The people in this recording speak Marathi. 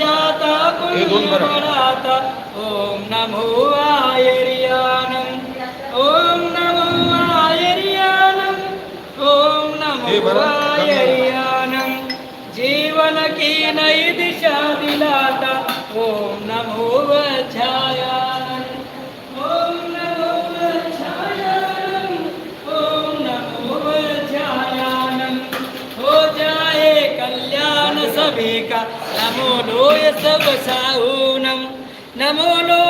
वर्षाता पुण्यफलाता ओम नमो आयर्यानम ओम नमो आयर्यानम ओम नमो आयर्यानम जीवन की नई दिशा दिलाता ओम नमो वज्रायानम ओम नमो वज्रायानम ओम नमो वज्रायानम हो जाए कल्याण सभी का नमो लोय सब साहूनम नमो लो